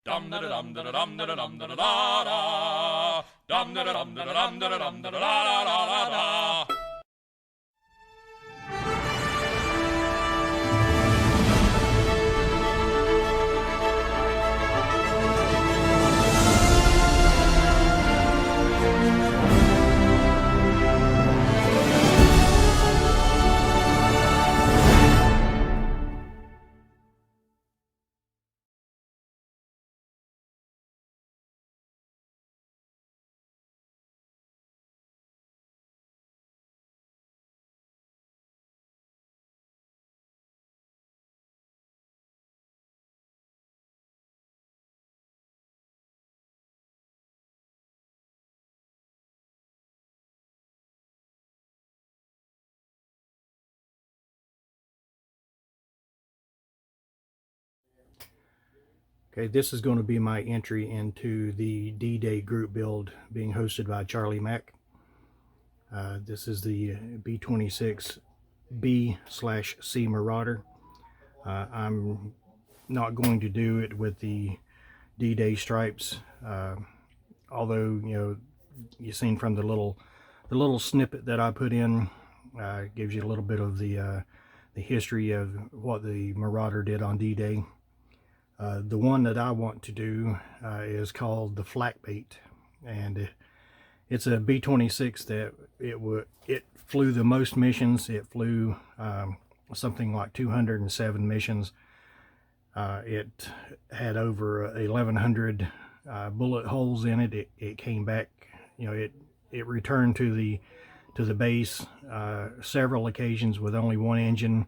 Dum da dum da dum da dum da da da. Dum da dum da dum da dum da da da da. Okay, this is going to be my entry into the D-Day group build being hosted by Charlie Mack. This is the B26B/C Marauder. I'm not going to do it with the D-Day stripes, although you've seen from the little snippet that I put in, gives you a little bit of the history of what the Marauder did on D-Day. The one that I want to do is called the Flak Bait, and it's a B-26 that it flew the most missions. It flew something like 207 missions. It had over 1,100 bullet holes in it. It came back, it returned to the base several occasions with only one engine.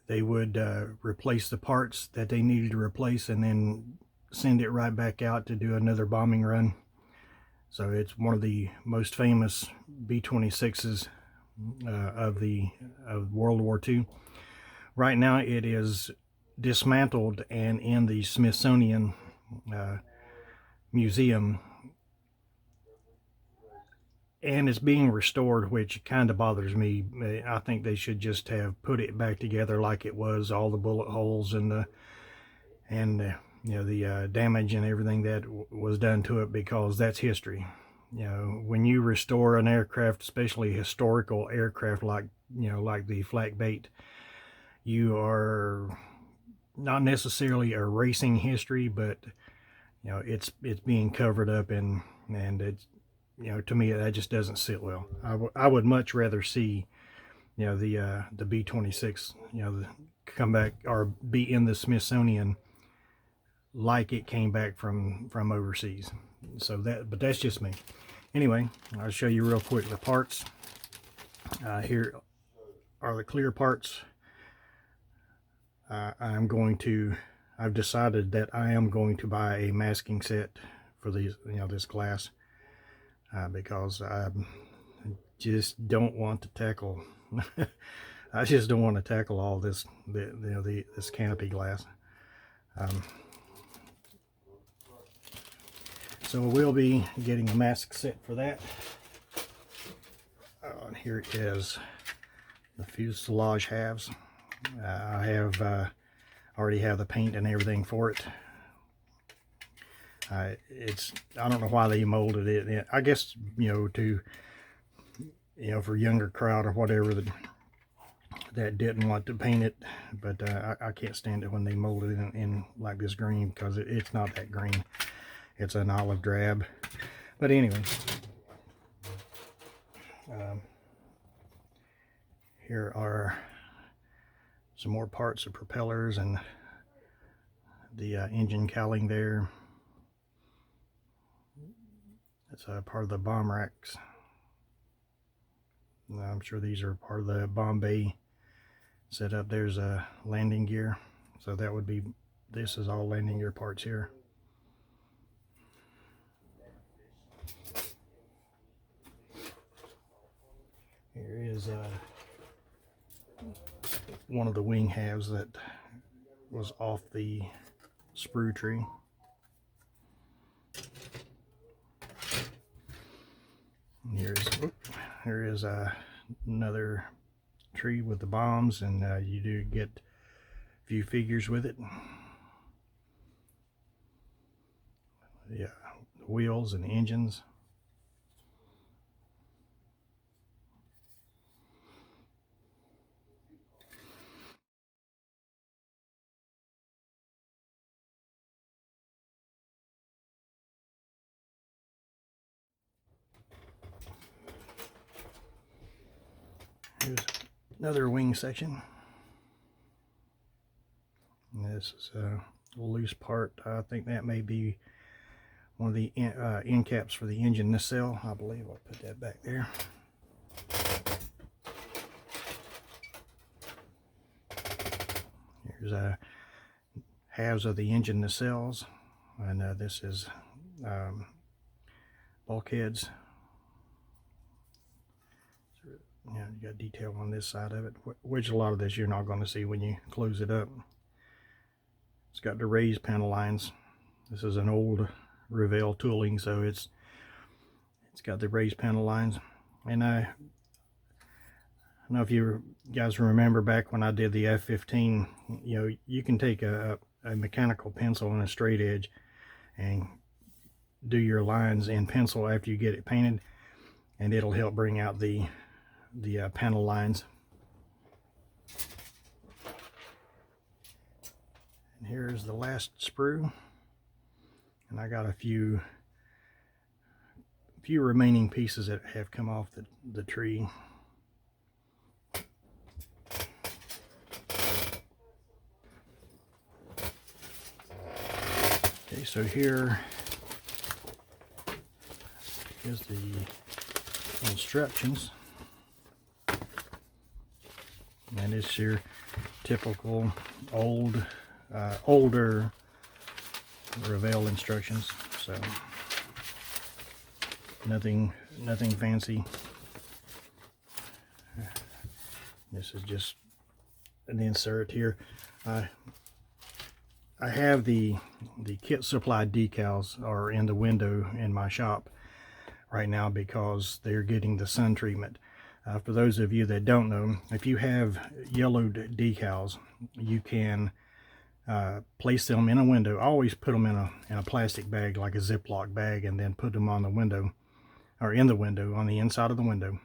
They would replace the parts that they needed to replace and then send it right back out to do another bombing run. So it's one of the most famous B-26s of World War II. Right now it is dismantled and in the Smithsonian Museum, and it's being restored, which kind of bothers me. I think they should just have put it back together like it was, all the bullet holes and the damage and everything that was done to it, because that's history. When you restore an aircraft, especially historical aircraft like the Flak Bait, you are not necessarily erasing history, but it's being covered up, and it's, to me that just doesn't sit well. I would much rather see the B-26 come back or be in the Smithsonian like it came back from overseas. But that's just me. Anyway, I'll show you real quick the parts. Here are the clear parts. I've decided that I am going to buy a masking set for these, this glass, because I just don't want to tackle I just don't want to tackle all this this canopy glass. So we'll be getting a mask set for that. And here is the fuselage halves. I have already have the paint and everything for it. I don't know why they molded it. I guess for younger crowd or whatever that didn't want to paint it, but I can't stand it when they mold it in like this green, because it's not that green. It's an olive drab. But anyway, here are some more parts of propellers and the engine cowling there. It's a part of the bomb racks. I'm sure these are part of the bomb bay setup. There's a landing gear, so that would be, this is all landing gear parts here. Here is one of the wing halves that was off the sprue tree. Here is another tree with the bombs, and you do get a few figures with it. the wheels and the engines. Here's another wing section. And this is a loose part. I think that may be one of the end caps for the engine nacelle. I believe I'll put that back there. Here's halves of the engine nacelles, and this is bulkheads. You know, you got detail on this side of it, which a lot of this you're not going to see when you close it up. It's got the raised panel lines. This is an old Revell tooling, so it's got the raised panel lines. And I don't know if you guys remember back when I did the F-15, you know, you can take a mechanical pencil and a straight edge and do your lines in pencil after you get it painted, and it'll help bring out the panel lines. And here's the last sprue, and I got a few remaining pieces that have come off the tree. Okay, so here is the instructions, and it's your typical older Revell instructions, so nothing fancy. This is just an insert here. I have the kit supply decals are in the window in my shop right now because they're getting the sun treatment. For those of you that don't know, if you have yellowed decals, you can place them in a window. Always put them in a plastic bag, like a Ziploc bag, and then put them on the window, or in the window, on the inside of the window,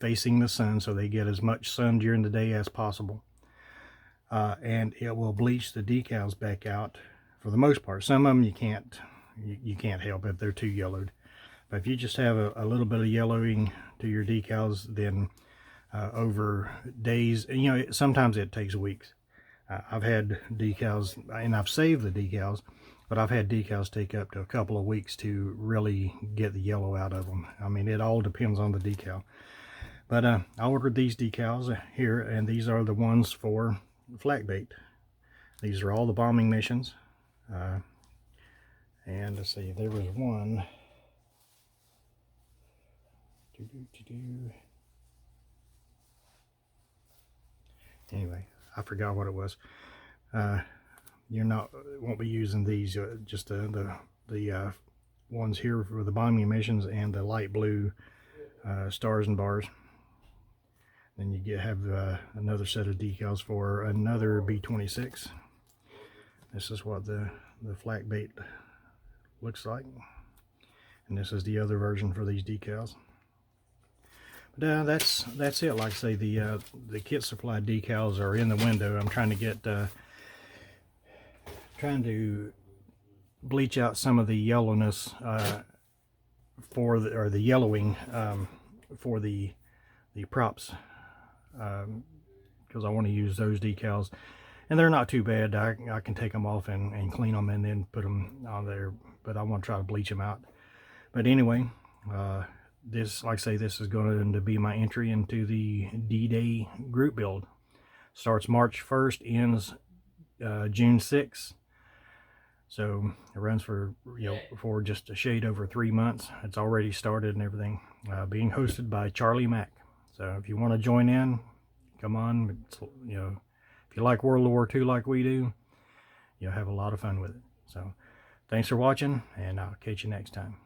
facing the sun, so they get as much sun during the day as possible. And it will bleach the decals back out for the most part. Some of them you can't help if they're too yellowed. But if you just have a little bit of yellowing to your decals, then over days, you know, sometimes it takes weeks. I've had decals, and I've saved the decals, but I've had decals take up to a couple of weeks to really get the yellow out of them. I mean, it all depends on the decal. But I ordered these decals here, and these are the ones for flak bait. These are all the bombing missions. And let's see, there was one. Anyway, I forgot what it was. Won't be using these, just the ones here for the bombing missions, and the light blue stars and bars. Then you have another set of decals for another B-26. This is what the flak bait looks like, and this is the other version for these decals. But that's it. Like I say, the kit supply decals are in the window. I'm trying to get bleach out some of the yellowness or the yellowing for the props, because I want to use those decals, and they're not too bad. I can take them off and clean them and then put them on there, but I want to try to bleach them out. But anyway, this, like I say, this is going to be my entry into the D-Day group build. Starts March 1st, ends June 6th. So it runs for just a shade over 3 months. It's already started and everything. Being hosted by Charlie Mack. So if you want to join in, come on. If you like World War II like we do, you'll have a lot of fun with it. So thanks for watching, and I'll catch you next time.